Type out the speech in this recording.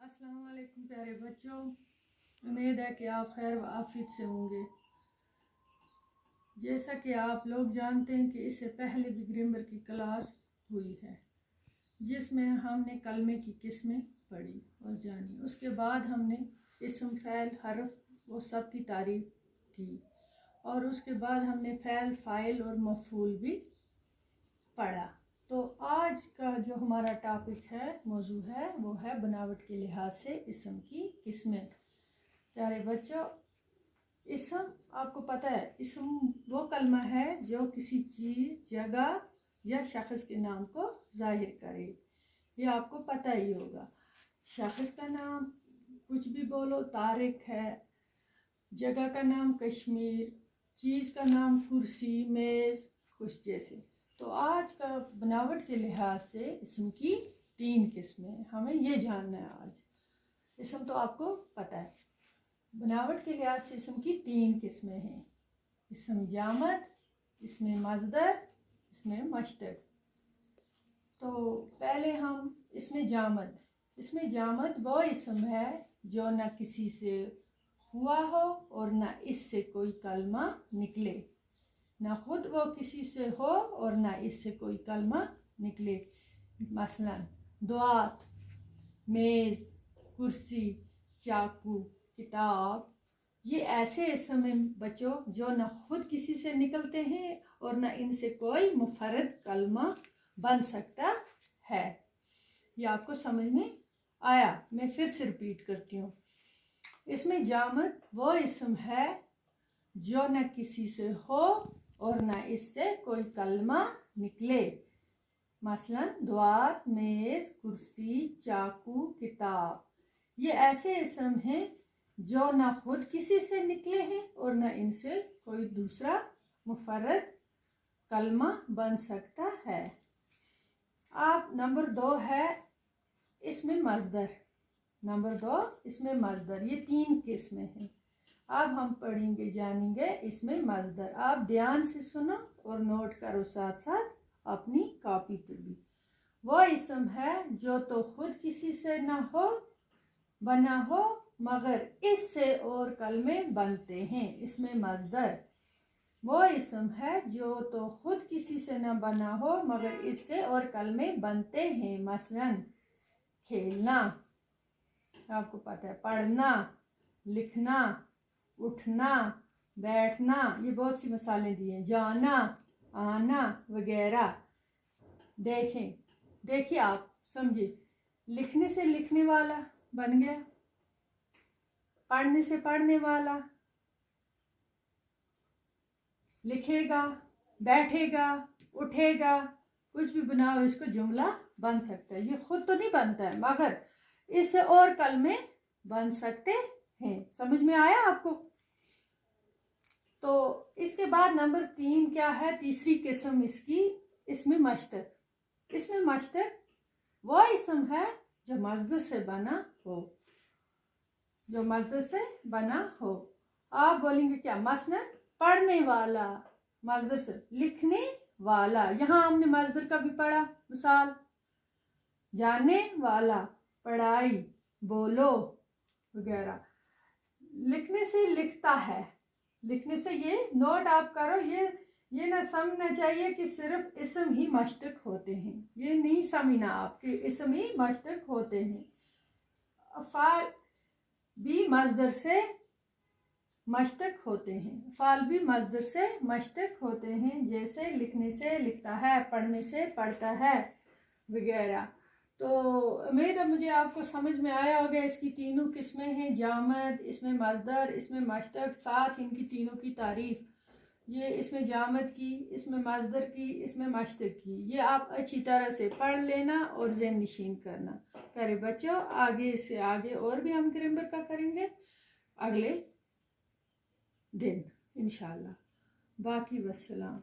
अस्सलाम वालेकुम प्यारे बच्चों, उम्मीद है कि आप खैर व आफियत से होंगे। जैसा कि आप लोग जानते हैं कि इससे पहले भी ग्रामर की क्लास हुई है जिसमें हमने कलमे की किस्में पढ़ी और जानी। उसके बाद हमने इस्म, फ़ैल, हरफ वो सब की तारीफ की और उसके बाद हमने फ़ैल, फ़ाइल और मफ़ूल भी पढ़ा। तो आज का जो हमारा टॉपिक है, मौजू है, वो है बनावट के लिहाज से इस्म की किस्में। प्यारे बच्चों, इस्म आपको पता है, इस्म वो कलमा है जो किसी चीज़, जगह या शख्स के नाम को जाहिर करे। ये आपको पता ही होगा। शख्स का नाम कुछ भी बोलो, तारिक है, जगह का नाम कश्मीर, चीज़ का नाम कुर्सी, मेज़, कुछ जैसे। तो आज का बनावट के लिहाज से इस्म की 3 किस्में, हमें ये जानना है आज। इस्म तो आपको पता है, बनावट के लिहाज से इस्म की 3 किस्में हैं। इस्म जामद, इसमें मज़दर, इसमें मश्तक। तो पहले हम इसमें जामद वो इस्म है जो न किसी से हुआ हो और न इससे कोई कलमा निकले, ना खुद वो किसी से हो और ना इससे कोई कलमा निकले। मसलन दुआत, मेज़, कुर्सी, चाकू, किताब, ये ऐसे इस्म हैं बच्चों जो ना खुद किसी से निकलते हैं और ना इनसे कोई मुफरद कलमा बन सकता है। ये आपको समझ में आया? मैं फिर से रिपीट करती हूँ। इसमें जामद वो इस्म है जो न किसी से हो और न इससे कोई कलमा निकले। मसलन दुआत, मेज़, कुर्सी, चाकू, किताब, ये ऐसे इस्म हैं जो न खुद किसी से निकले हैं और न इनसे कोई दूसरा मुफरद कलमा बन सकता है। अब नंबर 2 है इसमें मज़दर। नंबर 2 इसमें मज़दर। ये 3 किस्में हैं। अब हम पढ़ेंगे, जानेंगे इसमें मज़दर। आप ध्यान से सुनो और नोट करो साथ साथ अपनी कॉपी पर भी। वो इस्म है जो तो खुद किसी से ना हो, बना हो, मगर इससे और कलमे बनते हैं। इसमें मज़दर वो इस्म है जो तो खुद किसी से ना बना हो मगर इससे और कलमे बनते हैं। मसलन खेलना, आपको पता है, पढ़ना, लिखना, उठना, बैठना, ये बहुत सी मिसालें दी हैं। जाना, आना वगैरह। देखिए आप समझे, लिखने से लिखने वाला बन गया, पढ़ने से पढ़ने वाला, लिखेगा, बैठेगा, उठेगा, कुछ भी बनाओ इसको जुमला बन सकता है। ये खुद तो नहीं बनता है मगर इससे और कलमे बन सकते हैं। समझ में आया आपको? तो इसके बाद नंबर 3 क्या है? तीसरी किस्म इसकी, इसमें मश्तक। इसमें मश्तक वो इस्म है जो मज़दर से बना हो, जो मज़दर से बना हो। आप बोलेंगे क्या? मसलन पढ़ने वाला, मज़दर से, लिखने वाला, यहाँ हमने मज़दर का भी पढ़ा। मिसाल जाने वाला, पढ़ाई, बोलो वगैरह। लिखने से लिखता है, लिखने से, ये नोट आप करो, ये ना समझना चाहिए कि सिर्फ इस्म ही मश्तक होते हैं। ये नहीं समझना आपके इस्म ही मश्तक होते हैं। अफ़ाल भी मज़दर से मश्तक होते हैं, अफ़ाल भी मज़दर से मश्तक होते हैं। जैसे लिखने से लिखता है, पढ़ने से पढ़ता है वगैरह। तो उम्मीद है मुझे आपको समझ में आया होगा। इसकी 3 किस्में हैं, जामद, इसमें मज़दर, इसमें मश्तक, साथ इनकी तीनों की तारीफ। ये इसमें जामद की, इसमें मज़दर की, इसमें मश्तक की, ये आप अच्छी तरह से पढ़ लेना और ज़हन नशीन करना। प्यारे बच्चों, आगे से आगे और भी हम ग्रामर का करेंगे अगले दिन इंशाल्लाह। बाकी वस्सलाम।